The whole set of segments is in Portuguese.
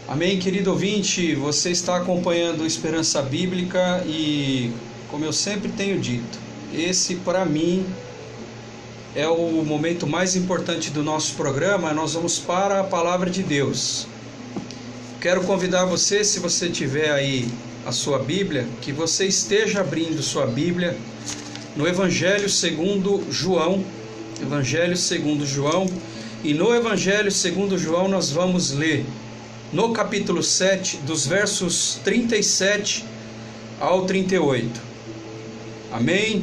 Amém, querido ouvinte, você está acompanhando Esperança Bíblica e, como eu sempre tenho dito, esse para mim é o momento mais importante do nosso programa. Nós vamos para a Palavra de Deus. Quero convidar você, se você tiver aí a sua Bíblia, que você esteja abrindo sua Bíblia no Evangelho segundo João, e no Evangelho segundo João nós vamos ler no capítulo 7, dos versos 37 ao 38. Amém?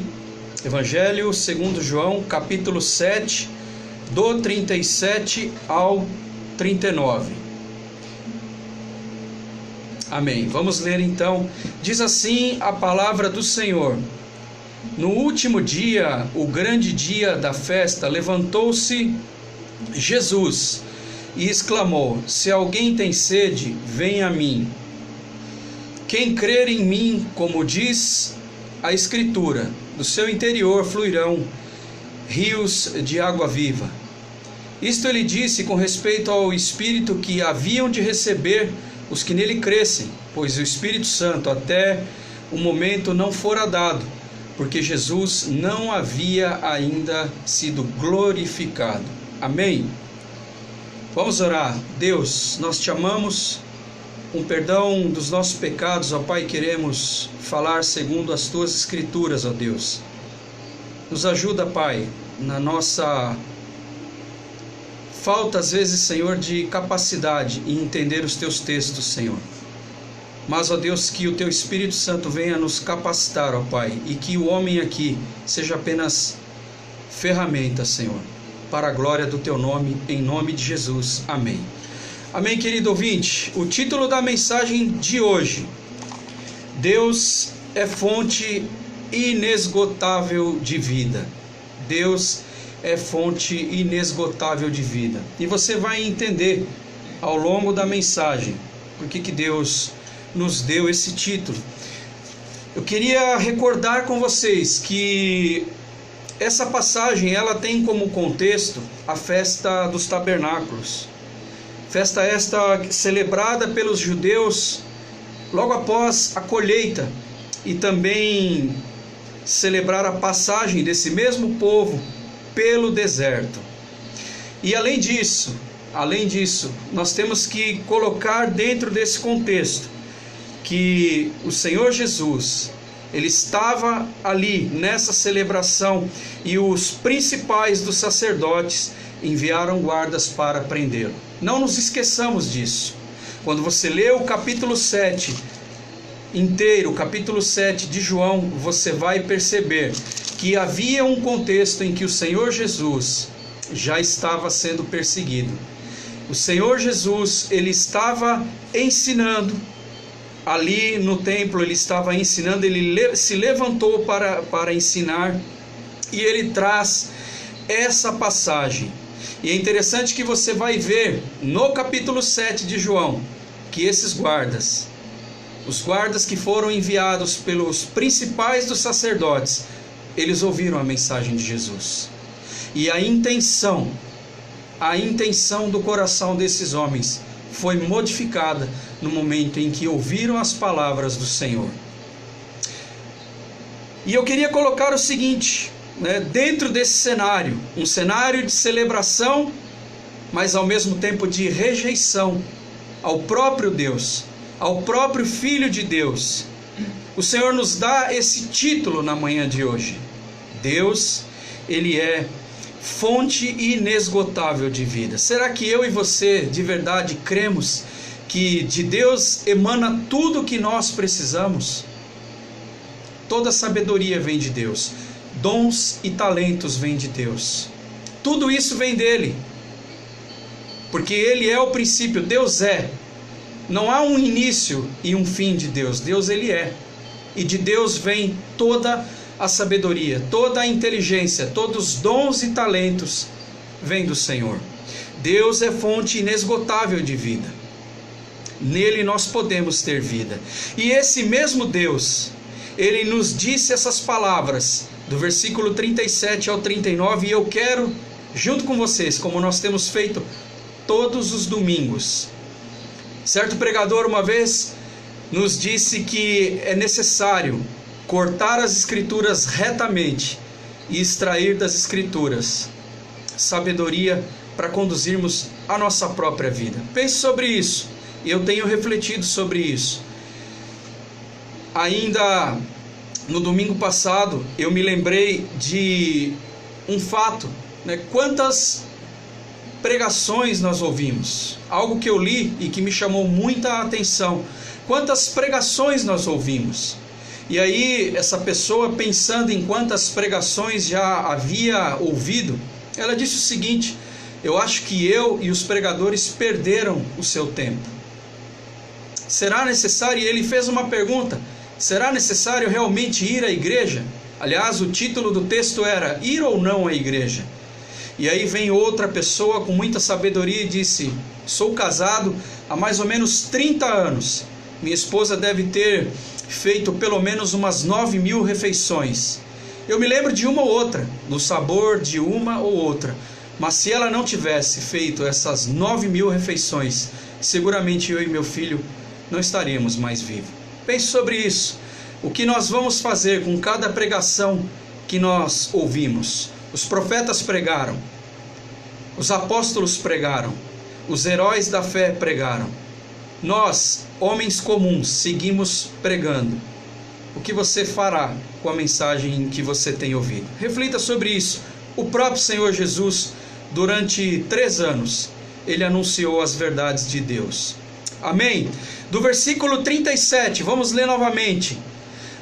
Evangelho segundo João, capítulo 7, do 37 ao 39. Amém. Vamos ler então. Diz assim a palavra do Senhor: No último dia, o grande dia da festa, levantou-se Jesus e exclamou: Se alguém tem sede, venha a mim. Quem crer em mim, como diz a Escritura, do seu interior fluirão rios de água viva. Isto ele disse com respeito ao Espírito que haviam de receber os que nele crescem, pois o Espírito Santo até o momento não fora dado, porque Jesus não havia ainda sido glorificado. Amém? Vamos orar. Deus, nós te amamos, com perdão dos nossos pecados, ó Pai, queremos falar segundo as tuas Escrituras, ó Deus. Nos ajuda, Pai, na nossa falta, às vezes, Senhor, de capacidade em entender os teus textos, Senhor. Mas, ó Deus, que o teu Espírito Santo venha nos capacitar, ó Pai, e que o homem aqui seja apenas ferramenta, Senhor, para a glória do teu nome, em nome de Jesus. Amém. Amém, querido ouvinte. O título da mensagem de hoje: Deus é fonte inesgotável de vida. Deus é fonte inesgotável de vida. E você vai entender ao longo da mensagem por que Deus nos deu esse título. Eu queria recordar com vocês que essa passagem ela tem como contexto a festa dos tabernáculos. Festa esta celebrada pelos judeus logo após a colheita, e também celebrar a passagem desse mesmo povo pelo deserto. E além disso, nós temos que colocar dentro desse contexto que o Senhor Jesus, ele estava ali nessa celebração, e os principais dos sacerdotes enviaram guardas para prendê-lo. Não nos esqueçamos disso. Quando você lê o capítulo 7 inteiro, o capítulo 7 de João, você vai perceber que havia um contexto em que o Senhor Jesus já estava sendo perseguido. O Senhor Jesus, ele estava ensinando ali no templo, ele estava ensinando, ele se levantou para ensinar, e ele traz essa passagem. E é interessante que você vai ver no capítulo 7 de João, que esses guardas, os guardas que foram enviados pelos principais dos sacerdotes, eles ouviram a mensagem de Jesus. E a intenção do coração desses homens foi modificada no momento em que ouviram as palavras do Senhor. E eu queria colocar o seguinte, dentro desse cenário, um cenário de celebração, mas ao mesmo tempo de rejeição ao próprio Deus, ao próprio Filho de Deus. O Senhor nos dá esse título na manhã de hoje: Deus, ele é fonte inesgotável de vida. Será que eu e você de verdade cremos que de Deus emana tudo o que nós precisamos? Toda sabedoria vem de Deus, dons e talentos vêm de Deus, tudo isso vem dele, porque ele é o princípio. Deus é, não há um início e um fim de Deus. Deus, ele é, e de Deus vem toda a sabedoria, toda a inteligência, todos os dons e talentos vêm do Senhor. Deus é fonte inesgotável de vida, nele nós podemos ter vida. E esse mesmo Deus, ele nos disse essas palavras do versículo 37 ao 39, e eu quero, junto com vocês, como nós temos feito todos os domingos, Certo pregador uma vez nos disse que é necessário cortar as Escrituras retamente e extrair das Escrituras sabedoria para conduzirmos a nossa própria vida. Pense sobre isso. Eu tenho refletido sobre isso. Ainda no domingo passado, eu me lembrei de um fato, né? Quantas pregações nós ouvimos? Algo que eu li e que me chamou muita atenção. Quantas pregações nós ouvimos? E aí, essa pessoa, pensando em quantas pregações já havia ouvido, ela disse o seguinte: eu acho que eu e os pregadores perderam o seu tempo. Será necessário? E ele fez uma pergunta: será necessário realmente ir à igreja? Aliás, o título do texto era Ir ou Não à Igreja? E aí vem outra pessoa com muita sabedoria e disse: sou casado há mais ou menos 30 anos. Minha esposa deve ter feito pelo menos umas 9.000 refeições. Eu me lembro de uma ou outra, do sabor de uma ou outra. Mas se ela não tivesse feito essas 9.000 refeições, seguramente eu e meu filho não estaríamos mais vivos. Pense sobre isso. O que nós vamos fazer com cada pregação que nós ouvimos? Os profetas pregaram, os apóstolos pregaram, os heróis da fé pregaram. Nós, homens comuns, seguimos pregando. O que você fará com a mensagem que você tem ouvido? Reflita sobre isso. O próprio Senhor Jesus, durante 3 anos, ele anunciou as verdades de Deus. Amém? Do versículo 37, vamos ler novamente.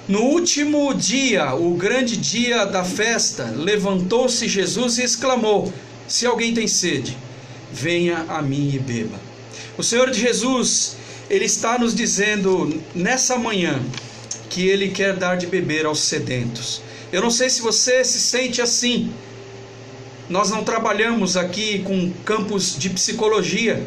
No último dia, o grande dia da festa, levantou-se Jesus e exclamou: se alguém tem sede, venha a mim e beba. O Senhor Jesus, ele está nos dizendo nessa manhã que ele quer dar de beber aos sedentos. Eu não sei se você se sente assim. Nós não trabalhamos aqui com campos de psicologia,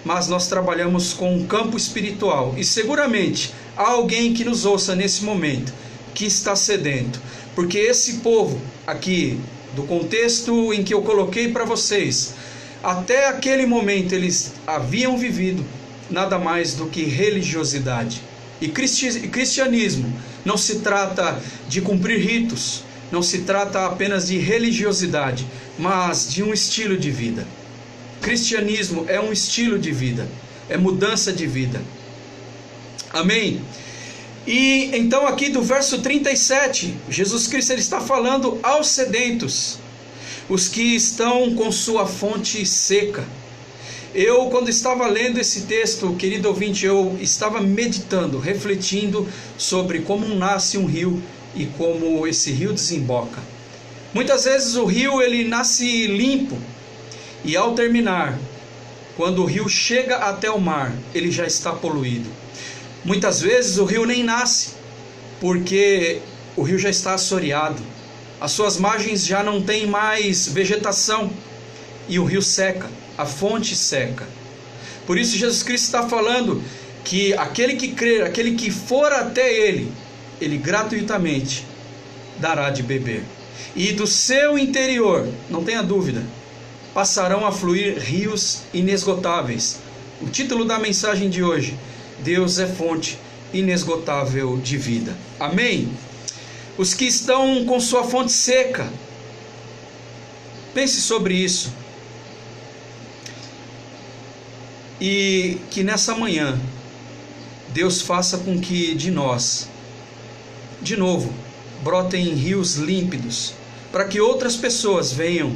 mas nós trabalhamos com um campo espiritual. E seguramente há alguém que nos ouça nesse momento que está sedento. Porque esse povo aqui, do contexto em que eu coloquei para vocês, até aquele momento eles haviam vivido nada mais do que religiosidade. E cristianismo não se trata de cumprir ritos, não se trata apenas de religiosidade, mas de um estilo de vida. Cristianismo é um estilo de vida, é mudança de vida. Amém? E então aqui do verso 37, Jesus Cristo ele está falando aos sedentos, os que estão com sua fonte seca. Eu, quando estava lendo esse texto, querido ouvinte, eu estava meditando, refletindo sobre como nasce um rio e como esse rio desemboca. Muitas vezes o rio ele nasce limpo e ao terminar, quando o rio chega até o mar, ele já está poluído. Muitas vezes o rio nem nasce, porque o rio já está assoreado, as suas margens já não têm mais vegetação e o rio seca, a fonte seca. Por isso Jesus Cristo está falando que aquele que crer, aquele que for até ele gratuitamente dará de beber. E do seu interior, não tenha dúvida, passarão a fluir rios inesgotáveis. O título da mensagem de hoje: Deus é fonte inesgotável de vida. Amém? Os que estão com sua fonte seca, pense sobre isso. E que nessa manhã, Deus faça com que de nós, de novo, brotem rios límpidos, para que outras pessoas venham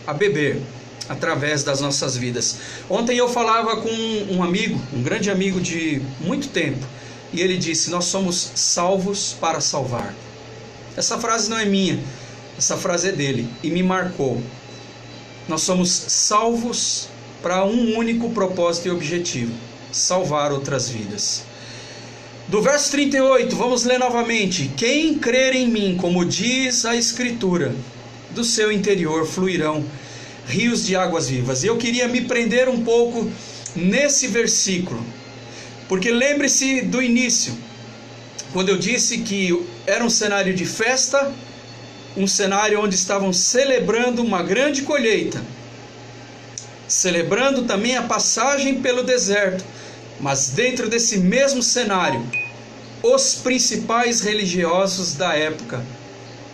a beber através das nossas vidas. Ontem eu falava com um amigo, um grande amigo de muito tempo, e ele disse: nós somos salvos para salvar. Essa frase não é minha, essa frase é dele, e me marcou. Nós somos salvos para um único propósito e objetivo: salvar outras vidas. Do verso 38, vamos ler novamente. Quem crer em mim, como diz a Escritura, do seu interior fluirão rios de águas vivas. E eu queria me prender um pouco nesse versículo, porque lembre-se do início, quando eu disse que era um cenário de festa, um cenário onde estavam celebrando uma grande colheita, celebrando também a passagem pelo deserto, Mas dentro desse mesmo cenário, os principais religiosos da época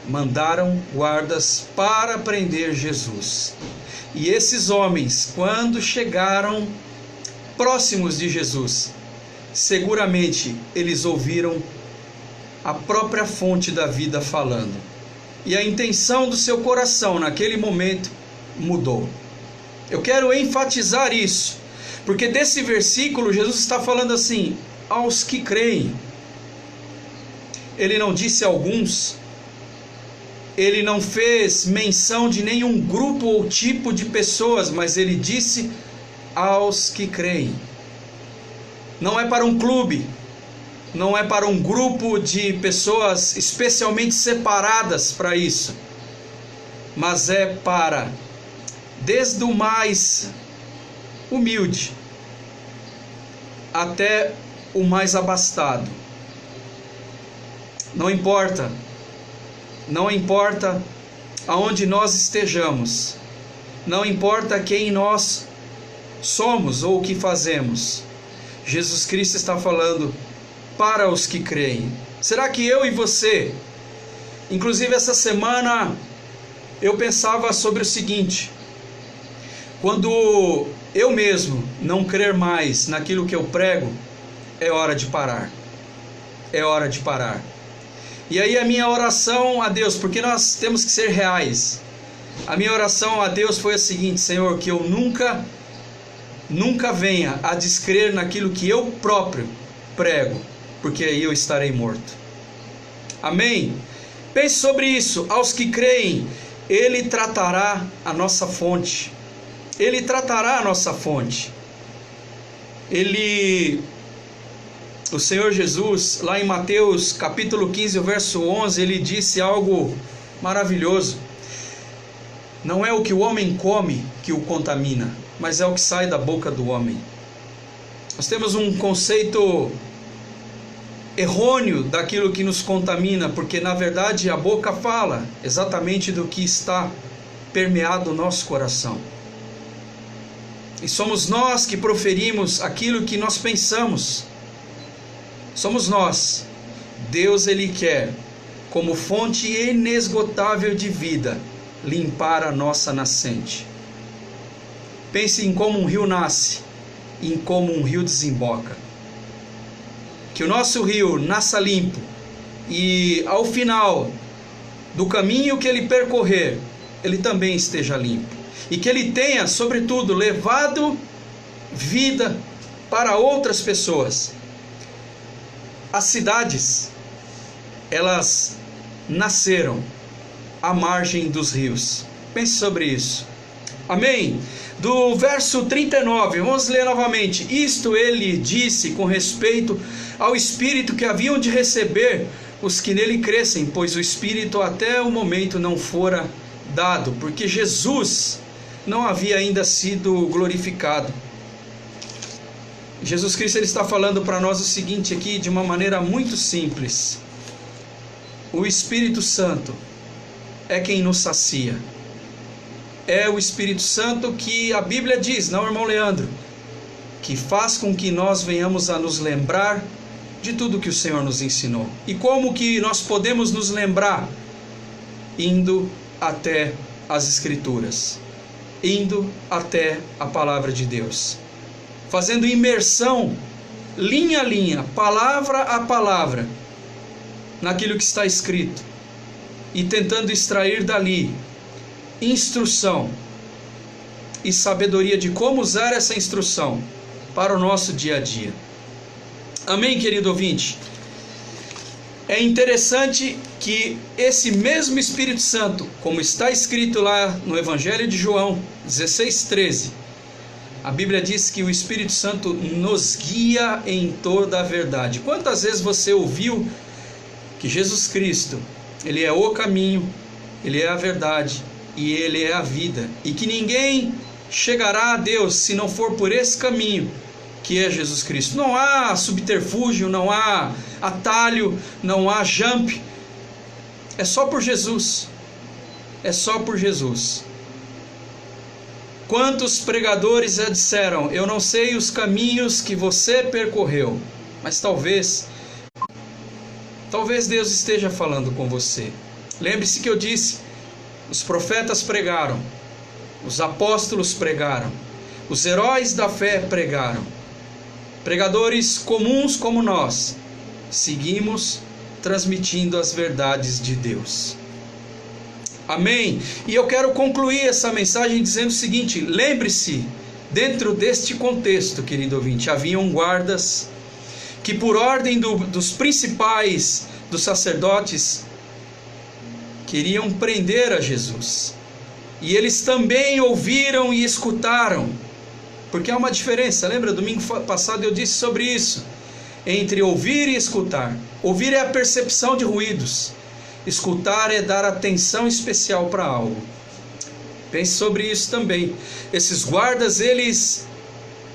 mandaram guardas para prender Jesus. E esses homens, quando chegaram próximos de Jesus, seguramente eles ouviram a própria fonte da vida falando. E a intenção do seu coração naquele momento mudou. Eu quero enfatizar isso, porque desse versículo Jesus está falando assim, aos que creem. Ele não disse alguns, ele não fez menção de nenhum grupo ou tipo de pessoas, mas ele disse aos que creem. Não é para um clube, não é para um grupo de pessoas especialmente separadas para isso, mas é para, desde o mais humilde até o mais abastado. Não importa aonde nós estejamos, não importa quem nós somos ou o que fazemos, Jesus Cristo está falando para os que creem. Será que eu e você, inclusive essa semana, eu pensava sobre o seguinte: quando eu mesmo não crer mais naquilo que eu prego, é hora de parar. É hora de parar. E aí a minha oração a Deus, porque nós temos que ser reais, a minha oração a Deus foi a seguinte: Senhor, que eu nunca venha a descrer naquilo que eu próprio prego, porque aí eu estarei morto. Amém? Pense sobre isso. Aos que creem, Ele tratará a nossa fonte. Ele tratará a nossa fonte. O Senhor Jesus, lá em Mateus capítulo 15, verso 11, ele disse algo maravilhoso. Não é o que o homem come que o contamina, mas é o que sai da boca do homem. Nós temos um conceito errôneo daquilo que nos contamina, porque na verdade a boca fala exatamente do que está permeado no nosso coração. E somos nós que proferimos aquilo que nós pensamos. Somos nós. Deus, Ele quer, como fonte inesgotável de vida, limpar a nossa nascente. Pense em como um rio nasce e em como um rio desemboca. Que o nosso rio nasça limpo e ao final do caminho que ele percorrer, ele também esteja limpo. E que ele tenha, sobretudo, levado vida para outras pessoas. As cidades, elas nasceram à margem dos rios. Pense sobre isso. Amém? Do verso 39, vamos ler novamente. Isto ele disse com respeito ao Espírito que haviam de receber os que nele crescem, pois o Espírito até o momento não fora dado, porque Jesus não havia ainda sido glorificado. Jesus Cristo, ele está falando para nós o seguinte aqui, de uma maneira muito simples. O Espírito Santo é quem nos sacia. É o Espírito Santo que a Bíblia diz, não, irmão Leandro, que faz com que nós venhamos a nos lembrar de tudo que o Senhor nos ensinou. E como que nós podemos nos lembrar? Indo até as Escrituras, indo até a Palavra de Deus, fazendo imersão, linha a linha, palavra a palavra, naquilo que está escrito, e tentando extrair dali instrução e sabedoria de como usar essa instrução para o nosso dia a dia. Amém, querido ouvinte? É interessante que esse mesmo Espírito Santo, como está escrito lá no Evangelho de João 16:13, a Bíblia diz que o Espírito Santo nos guia em toda a verdade. Quantas vezes você ouviu que Jesus Cristo, Ele é o caminho, Ele é a verdade e Ele é a vida, e que ninguém chegará a Deus se não for por esse caminho que é Jesus Cristo? Não há subterfúgio, não há atalho, não há jump, é só por Jesus, é só por Jesus. Quantos pregadores já disseram: eu não sei os caminhos que você percorreu, mas talvez Deus esteja falando com você. Lembre-se que eu disse: os profetas pregaram, os apóstolos pregaram, os heróis da fé pregaram. Pregadores comuns como nós, seguimos transmitindo as verdades de Deus. Amém? E eu quero concluir essa mensagem dizendo o seguinte: lembre-se, dentro deste contexto, querido ouvinte, haviam guardas que, por ordem dos principais, dos sacerdotes, queriam prender a Jesus. E eles também ouviram e escutaram, porque há uma diferença. Lembra, domingo passado eu disse sobre isso, entre ouvir e escutar. Ouvir é a percepção de ruídos, escutar é dar atenção especial para algo. Pense sobre isso também. Esses guardas, eles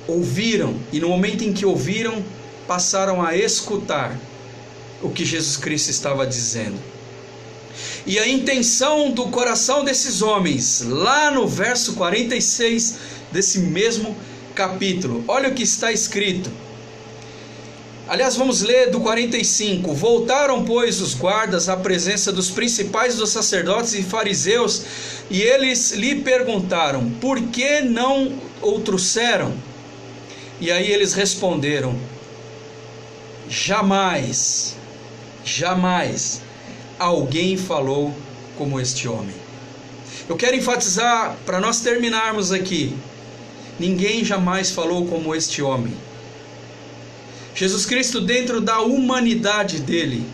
ouviram, e no momento em que ouviram, passaram a escutar o que Jesus Cristo estava dizendo. E a intenção do coração desses homens, lá no verso 46 desse mesmo capítulo, olha o que está escrito. Aliás, vamos ler do 45. Voltaram, pois, os guardas à presença dos principais dos sacerdotes e fariseus, e eles lhe perguntaram: por que não o trouxeram? E aí eles responderam: jamais alguém falou como este homem. Eu quero enfatizar, para nós terminarmos aqui: ninguém jamais falou como este homem. Jesus Cristo, dentro da humanidade dele,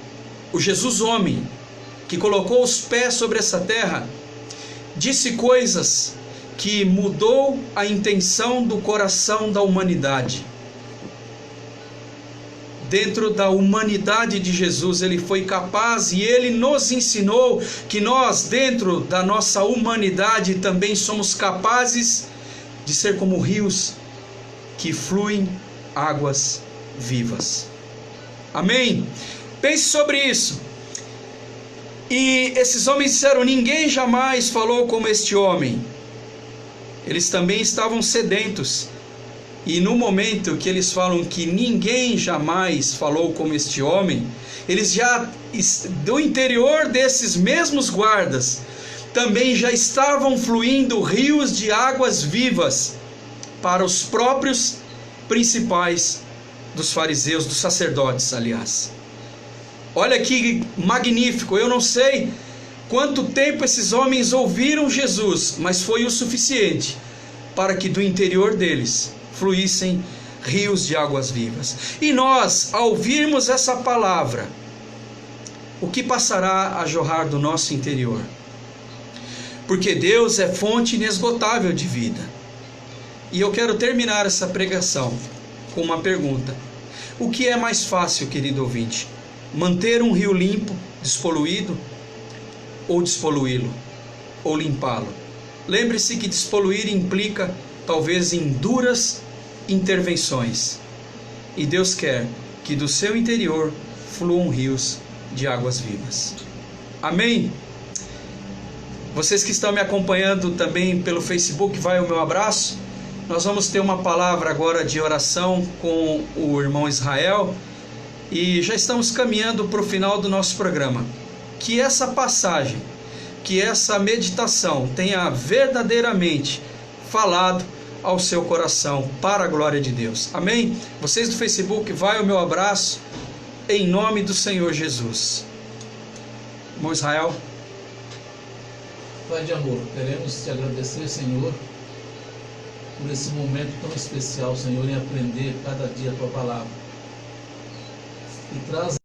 o Jesus homem, que colocou os pés sobre essa terra, disse coisas que mudou a intenção do coração da humanidade. Dentro da humanidade de Jesus, ele foi capaz, e ele nos ensinou que nós, dentro da nossa humanidade, também somos capazes de ser como rios que fluem águas vivas. Amém? Pense sobre isso. E esses homens disseram: ninguém jamais falou como este homem. Eles também estavam sedentos. E no momento que eles falam que ninguém jamais falou como este homem, eles já, do interior desses mesmos guardas, também já estavam fluindo rios de águas vivas para os próprios principais dos fariseus, dos sacerdotes, aliás. Olha que magnífico. Eu não sei quanto tempo esses homens ouviram Jesus, mas foi o suficiente para que do interior deles fluíssem rios de águas vivas. E nós, ao ouvirmos essa palavra, o que passará a jorrar do nosso interior? Porque Deus é fonte inesgotável de vida. E eu quero terminar essa pregação com uma pergunta: o que é mais fácil, querido ouvinte? Manter um rio limpo, despoluído, ou despoluí-lo, ou limpá-lo? Lembre-se que despoluir implica talvez em duras intervenções, e Deus quer que do seu interior fluam rios de águas vivas. Amém? Vocês que estão me acompanhando também pelo Facebook, vai o meu abraço. Nós vamos ter uma palavra agora de oração com o irmão Israel, e já estamos caminhando para o final do nosso programa. Que essa passagem, que essa meditação tenha verdadeiramente falado ao seu coração, para a glória de Deus. Amém? Vocês do Facebook, vai o meu abraço, em nome do Senhor Jesus. Irmão Israel. Pai de amor, queremos te agradecer, Senhor, por esse momento tão especial, Senhor, em aprender cada dia a tua palavra. E traz